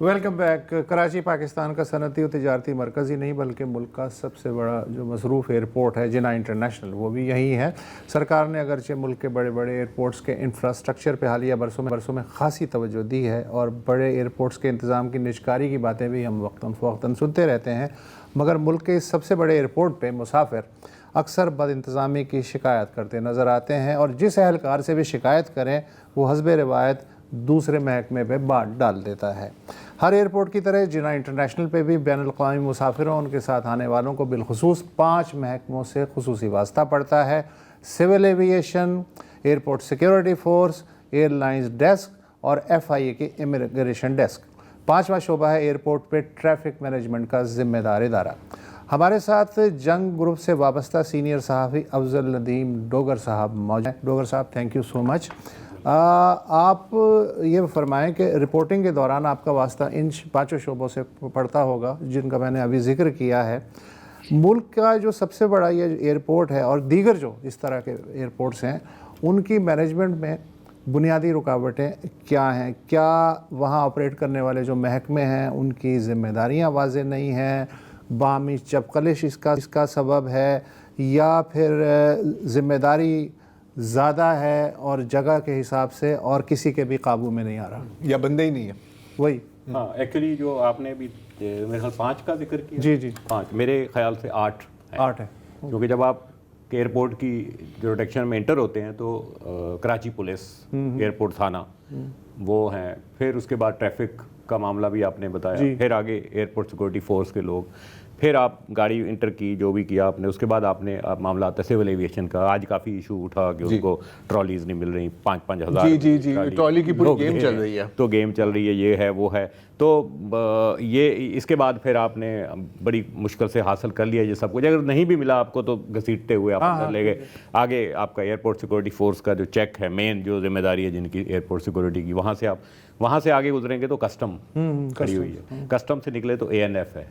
Welcome back. Karachi Pakistan का सनती और तिजारती मरकज़ ही नहीं बल्कि मुल्क का सबसे बड़ा जो मसरूफ़ एयरपोर्ट है जिना इंटरनेशनल, वो भी यही है। सरकार ने अगरचे मुल्क के बड़े बड़े एयरपोर्ट्स के इंफ्रास्ट्रक्चर पे हालिया बरसों में ख़ासी तवज्जो दी है और बड़े एयरपोर्ट्स के इंतज़ाम की निजकारी की बातें भी हम वक्तन फ़वक्तन सुनते रहते हैं, मगर मुल्क के इस सबसे बड़े एयरपोर्ट पर मुसाफिर अक्सर बदइंतज़ामी की शिकायत करते नज़र आते हैं और जिस एहलकार से भी शिकायत करें वो हस्बे रिवायत दूसरे महकमे पे बात डाल देता है। हर एयरपोर्ट की तरह जिना इंटरनेशनल पे भी बैनुल अक़वामी मुसाफिरों उनके साथ आने वालों को बिलखुसूस 5 महकमों से खुसूसी वास्ता पड़ता है। Civil aviation, airport security force, airlines desk और FIA की इमिग्रेशन डेस्क। 5वां शोबा है एयरपोर्ट पे ट्रैफिक मैनेजमेंट का ज़िम्मेदार इदारा। हमारे साथ जंग ग्रुप से वाबस्ता सीनियर सहाफ़ी अफजल नदीम डोगर साहब मौजूद हैं। डोगर साहब, थैंक यू सो मच। आप ये फरमाएं कि रिपोर्टिंग के दौरान आपका वास्ता इन 5 शोबों से पड़ता होगा जिनका मैंने अभी ज़िक्र किया है। मुल्क का जो सबसे बड़ा ये एयरपोर्ट है और दीगर जो इस तरह के एयरपोर्ट्स हैं, उनकी मैनेजमेंट में बुनियादी रुकावटें क्या हैं? क्या वहाँ ऑपरेट करने वाले जो महकमे हैं उनकी ज़िम्मेदारियाँ वाज़ेह नहीं हैं, बामी चपकलिश इसका सबब है, या फिर ज़िम्मेदारी ज़्यादा है और जगह के हिसाब से और किसी के भी काबू में नहीं आ रहा, या बंदे ही नहीं है? वही। हाँ, एक्चुअली जो आपने भी मेरे ख्याल 5 का जिक्र किया। जी 5, मेरे ख्याल से 8 है। क्योंकि जब आप एयरपोर्ट की जुरिडिक्शन में एंटर होते हैं तो कराची पुलिस, एयरपोर्ट थाना वो हैं, फिर उसके बाद ट्रैफिक का मामला भी आपने बताया, फिर आगे एयरपोर्ट सिक्योरिटी फोर्स के लोग, फिर आप गाड़ी इंटर की, जो भी किया आपने, उसके बाद आपने मामला आता है सिविल एविएशन का। आज काफ़ी इशू उठा कि उनको ट्रॉलीज नहीं मिल रही, 5-5 हज़ार जी ट्रॉली की पूरी गेम चल रही है, तो गेम चल रही है, ये है वो है। तो ये इसके बाद फिर आपने बड़ी मुश्किल से हासिल कर लिया ये सब कुछ। अगर नहीं भी मिला आपको तो घसीटते हुए आप अंदर ले गए। आगे आपका एयरपोर्ट सिक्योरिटी फोर्स का जो चेक है, मेन जो जिम्मेदारी है जिनकी एयरपोर्ट सिक्योरिटी की, वहाँ से आगे गुजरेंगे तो कस्टम खड़ी हुई है। कस्टम से निकले तो ANF है,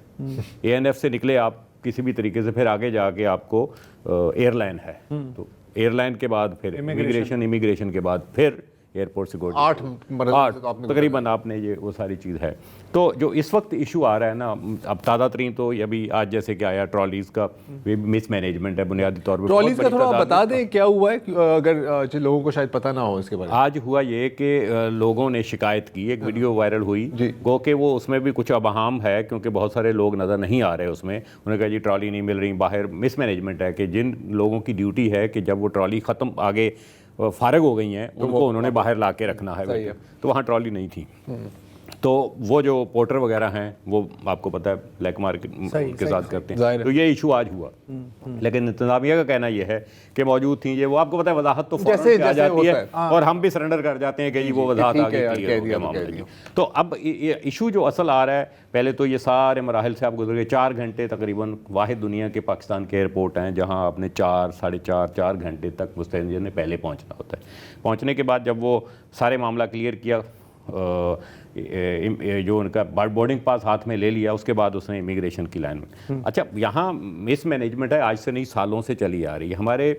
ANF से निकले आप किसी भी तरीके से, फिर आगे जाके आपको एयरलाइन है, तो एयरलाइन के बाद फिर इमिग्रेशन के बाद फिर एयरपोर्ट सिक्योरिटी 8 तकरीबन आपने ये वो सारी चीज़ है। तो जो इस वक्त इशू आ रहा है ना, अब ताज़ा तरीन तो ये भी आज जैसे कि आया ट्रॉलीज़ का मिस मैनेजमेंट है बुनियादी तौर पर। ट्रॉलीज़ का थोड़ा बता दें क्या हुआ है, अगर लोगों को शायद पता ना हो इसके बारे में। आज हुआ ये कि लोगों ने शिकायत की, एक वीडियो वायरल हुई, गो कि वो उसमें भी कुछ अबहम है क्योंकि बहुत सारे लोग नज़र नहीं आ रहे उसमें। उन्होंने कहा जी ट्रॉली नहीं मिल रही, बाहर मिस मैनेजमेंट है कि जिन लोगों की ड्यूटी है कि जब वो ट्रॉली ख़त्म आगे फारग हो गई हैं उनको उन्होंने बाहर ला के रखना है, तो वहाँ ट्रॉली नहीं थी। तो वो जो पोर्टर वगैरह हैं वो आपको पता है ब्लैक मार्केट के साथ करते हैं, तो ये इशू आज हुआ। लेकिन इंतजामिया का कहना ये है कि मौजूद थी ये, वो आपको पता है वजाहत तो फौरन आ जाती है और हम भी सरेंडर कर जाते हैं कि जी वो वजाहत आ गई। तो अब ये इशू जो असल आ रहा है, पहले तो ये सारे मराहल से आप गुजर गए। 4 घंटे तकरीबन वाहिद दुनिया के पाकिस्तान के एयरपोर्ट हैं जहाँ आपने 4-4.5 घंटे तक पैसेंजर ने पहले पहुँचना होता है। पहुँचने के बाद जब वो सारे मामला क्लियर किया, जो उनका बोर्डिंग पास हाथ में ले लिया, उसके बाद उसने इमिग्रेशन की लाइन में। अच्छा, यहाँ मिस मैनेजमेंट है, आज से नहीं सालों से चली आ रही है। हमारे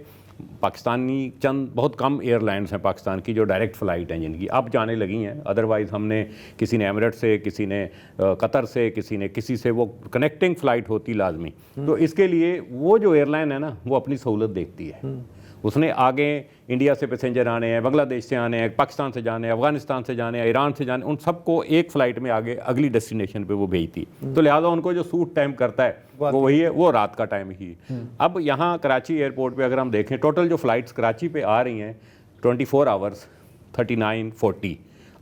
पाकिस्तानी चंद बहुत कम एयरलाइंस हैं पाकिस्तान की जो डायरेक्ट फ़्लाइट हैं जिनकी अब जाने लगी हैं। अदरवाइज़ हमने किसी ने एमिरेट से, किसी ने कतर से, किसी से वो कनेक्टिंग फ़्लाइट होती लाजमी। तो इसके लिए वो जो एयरलाइन है ना वो अपनी सहूलत देखती है। उसने आगे इंडिया से पैसेंजर आने हैं, बांग्लादेश से आने हैं, पाकिस्तान से जाने हैं, अफगानिस्तान से जाने हैं, ईरान से जाने, उन सबको एक फ़्लाइट में आगे अगली डेस्टिनेशन पे वो भेजती। तो लिहाजा उनको जो सूट टाइम करता है वो वही है, वो रात का टाइम ही है। अब यहाँ कराची एयरपोर्ट पे अगर हम देखें टोटल जो फ़्लाइट्स कराची पे आ रही हैं 24 आवर्स 39-40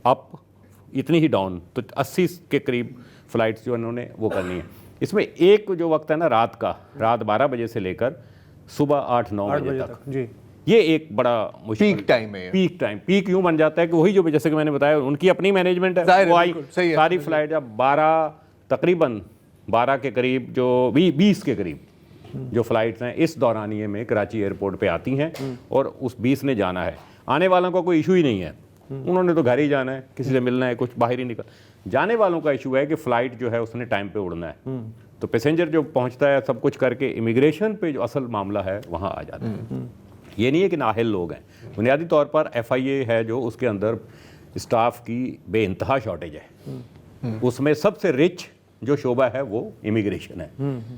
अप, इतनी ही डाउन, तो 80 के करीब फ़्लाइट्स जो इन्होंने वो करनी है। इसमें एक जो वक्त है ना रात का, रात 12 बजे से लेकर सुबह 8-9 बजे तक जी, ये एक बड़ा मुश्किल पीक टाइम है। पीक यूँ बन जाता है कि वही जो जैसे कि मैंने बताया उनकी अपनी मैनेजमेंट है, वो आई सारी फ्लाइट जब 12 तकरीबन 12 के करीब जो 20 के करीब जो फ्लाइट्स हैं इस दौरानिए में कराची एयरपोर्ट पे आती हैं और उस 20 ने जाना है। आने वालों का कोई इशू ही नहीं है, उन्होंने तो घर ही जाना है, किसी से मिलना है, कुछ बाहर ही निकल। जाने वालों का इशू है कि फ़्लाइट जो है उसने टाइम पे उड़ना है, तो पैसेंजर जो पहुंचता है सब कुछ करके इमिग्रेशन पे जो असल मामला है वहाँ आ जाता है। ये नहीं है कि नाअहल लोग हैं, बुनियादी तौर पर FIA है जो उसके अंदर स्टाफ की बेइंतहा शॉर्टेज है। उसमें सबसे रिच जो शोबा है वो इमिग्रेशन है,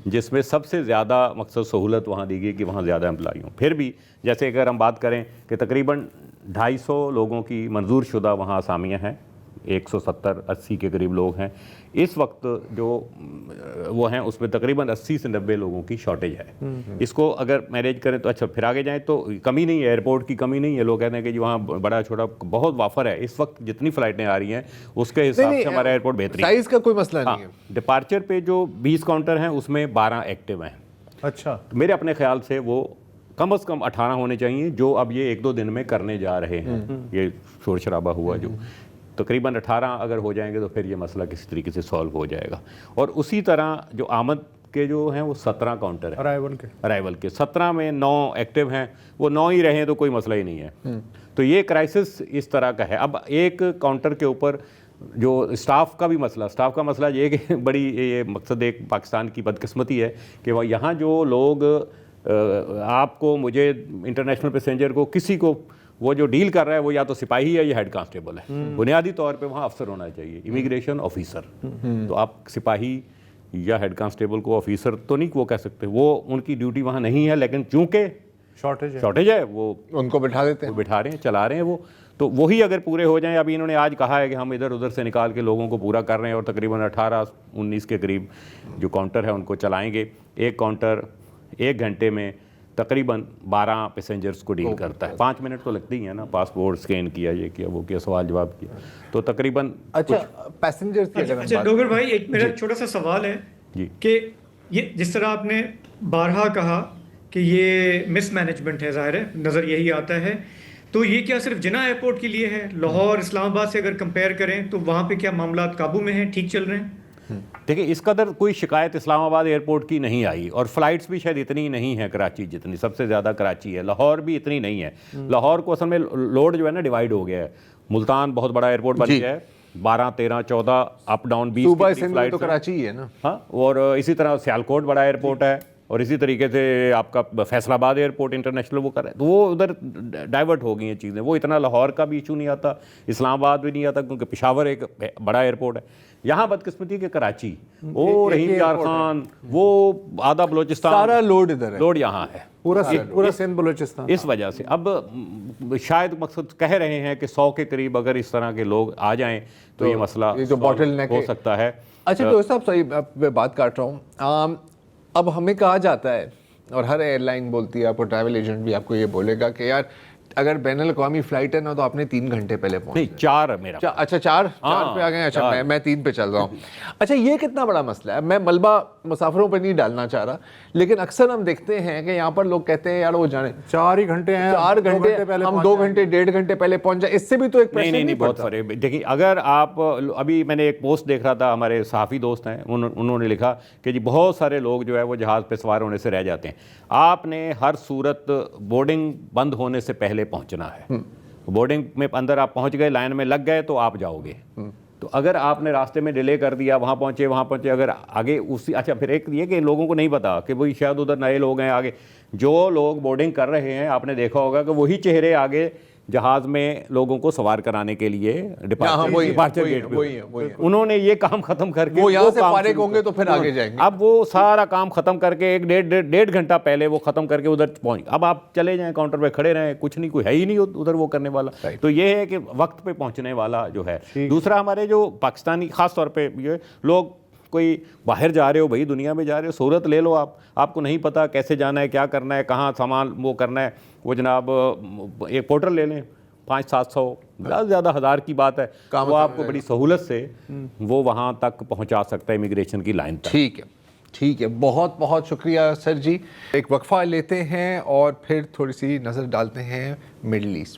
जिसमें सबसे ज़्यादा मकसद सहूलत वहाँ दी गई कि वहाँ ज़्यादा एम्प्लॉई हों। फिर भी जैसे अगर हम बात करें कि तकरीबन 250 लोगों की मंजूर शुदा वहाँ असामियाँ हैं, 170-80 के करीब लोग हैं इस वक्त जो वो हैं, उसमें तकरीबन 80 से 90 लोगों की शॉर्टेज है। इसको अगर मैनेज करें तो अच्छा, फिर आगे जाएं तो कमी नहीं है, एयरपोर्ट की कमी नहीं है। लोग कहते हैं कि जी वहाँ बड़ा छोटा बहुत वाफर है। इस वक्त जितनी फ़्लाइटें आ रही हैं उसके हिसाब से हमारा एयरपोर्ट बेहतरीन है। साइज का कोई मसला नहीं है। डिपार्चर पे जो 20 काउंटर हैं उसमें 12 एक्टिव हैं। अच्छा, मेरे अपने ख्याल से वो कम से कम 18 होने चाहिए, जो अब ये 1-2 दिन में करने जा रहे हैं। ये शोर शराबा हुआ जो तकरीबन 18 अगर हो जाएंगे तो फिर ये मसला किसी तरीके से सॉल्व हो जाएगा। और उसी तरह जो आमद के जो हैं वो 17 काउंटर हैं अराइवल के 17 में 9 एक्टिव हैं। वो 9 ही रहे तो कोई मसला ही नहीं है। तो ये क्राइसिस इस तरह का है। अब एक काउंटर के ऊपर जो स्टाफ का भी मसला, स्टाफ का मसला ये कि बड़ी ये मकसद एक पाकिस्तान की बदकिस्मती है कि वह यहाँ जो लोग आपको मुझे इंटरनेशनल पैसेंजर को किसी को वो जो डील कर रहा है वो या तो सिपाही है या हेड कांस्टेबल है। बुनियादी तौर पे वहाँ अफसर होना चाहिए, इमिग्रेशन ऑफिसर। तो आप सिपाही या हेड कांस्टेबल को ऑफिसर तो नहीं वो कह सकते, वो उनकी ड्यूटी वहाँ नहीं है, लेकिन चूंकि शॉर्टेज है वो उनको बिठा देते हैं, वो बिठा रहे हैं, चला रहे हैं वो। तो वही अगर पूरे हो जाएं, अभी इन्होंने आज कहा है कि हम इधर उधर से निकाल के लोगों को पूरा कर रहे हैं और तकरीबन 18-19 के करीब जो काउंटर है उनको चलाएंगे। एक काउंटर 1 घंटे में तकरीबन 12 पैसेंजर्स को डील करता है। 5 मिनट तो लगती ही है ना, पासपोर्ट स्कैन किया, ये किया, वो किया, सवाल जवाब किया, तो तकरीबन। अच्छा, पैसेंजर्स की अगर अच्छा डोगर भाई, एक मेरा छोटा सा सवाल है जी कि ये जिस तरह आपने बारहा कहा कि ये मिसमैनेजमेंट है, ज़ाहिर है नज़र यही आता है, तो ये क्या सिर्फ जिन्ना एयरपोर्ट के लिए है? लाहौर इस्लामाबाद से अगर कंपेयर करें तो वहाँ पे क्या मामला काबू में हैं, ठीक चल रहे हैं? देखिए, इस कदर कोई शिकायत इस्लामाबाद एयरपोर्ट की नहीं आई, और फ्लाइट्स भी शायद इतनी नहीं है कराची जितनी, सबसे ज़्यादा कराची है। लाहौर भी इतनी नहीं है। लाहौर को असल में लोड जो है ना डिवाइड हो गया है। मुल्तान बहुत बड़ा एयरपोर्ट बन गया है, 12, 13, 14 अप डाउन 20 की फ्लाइट तो कराची ही है ना। हाँ, और इसी तरह सियालकोट बड़ा एयरपोर्ट है, और इसी तरीके से आपका फैसलाबाद एयरपोर्ट इंटरनेशनल वो कर रहा है। तो वो उधर डाइवर्ट हो गई हैं चीज़ें। वो इतना लाहौर का भी इशू नहीं आता, इस्लामाबाद भी नहीं आता, क्योंकि पेशावर एक बड़ा एयरपोर्ट है। यहाँ बदकिस्मती के कराची, ओ रहीम यार खान, वो आधा बलोचिस्तान, सारा लोड इधर है, लोड यहाँ है, पूरा सिंध बलोचिस्तान। इस वजह से अब शायद मकसद कह रहे हैं कि 100 के करीब अगर इस तरह के लोग आ जाएं तो ये मसला जो बॉटलनेक हो सकता है। अच्छा तो साहब, सही मैं बात काट रहा हूँ। अब हमें कहा जाता है, और हर एयरलाइन बोलती है, आपको ट्रैवल एजेंट भी आपको ये बोलेगा कि यार अगर बैनुल अक़वामी फ्लाइट है ना तो आपने 3 घंटे पहले पहुंचना। नहीं, 4 मेरा। अच्छा, 4 पे आ गए। अच्छा, मैं 3 पे चल रहा हूँ। अच्छा, ये कितना बड़ा मसला है। मैं मलबा मुसाफिरों पर नहीं डालना चाह रहा, लेकिन अक्सर हम देखते हैं कि यहाँ पर लोग कहते हैं यार वो जाने 4 ही घंटे हैं, 4 घंटे हम 2 घंटे 1.5 घंटे पहले पहुंच जाए, इससे भी तो एक प्रेशर नहीं बहुत फर्क है। देखिए, अगर आप अभी मैंने एक पोस्ट देख रहा था, हमारे सहाफ़ी दोस्त हैं, उन्होंने लिखा कि जी बहुत सारे लोग जो है वो जहाज़ पे सवार होने से रह जाते हैं। आपने हर सूरत बोर्डिंग बंद होने से पहले पहुंचना है। बोर्डिंग में अंदर आप पहुंच गए, लाइन में लग गए तो आप जाओगे। तो अगर आपने रास्ते में डिले कर दिया, वहाँ पहुँचे, अगर आगे उसी, अच्छा फिर एक ये कि लोगों को नहीं पता कि वही शायद उधर नए लोग हैं आगे, जो लोग बोर्डिंग कर रहे हैं, आपने देखा होगा कि वही चेहरे आगे जहाज में लोगों को सवार कराने के लिए डिपार्चर गेट पे, उन्होंने ये काम खत्म करके वो यहाँ से फारिग होंगे तो फिर आगे जाएंगे। अब वो सारा काम खत्म करके 1-1.5 घंटा पहले वो खत्म करके उधर पहुंच। अब आप चले जाएं, काउंटर पे खड़े रहें, कुछ नहीं, कोई है ही नहीं उधर वो करने वाला। तो ये है कि वक्त पे पहुंचने वाला जो है। दूसरा, हमारे जो पाकिस्तानी खास तौर पे ये लोग, कोई बाहर जा रहे हो भाई, दुनिया में जा रहे हो, सूरत ले लो आपको नहीं पता कैसे जाना है, क्या करना है, कहाँ सामान वो करना है, वो जनाब एक पोर्टल ले लें, 500-700 ज़्यादा 1000 की बात है, वो आपको बड़ी सहूलत से वो वहाँ तक पहुँचा सकता है इमिग्रेशन की लाइन तक। ठीक है, बहुत बहुत शुक्रिया सर जी। एक वक्फा लेते हैं और फिर थोड़ी सी नज़र डालते हैं मिडल ईस्ट।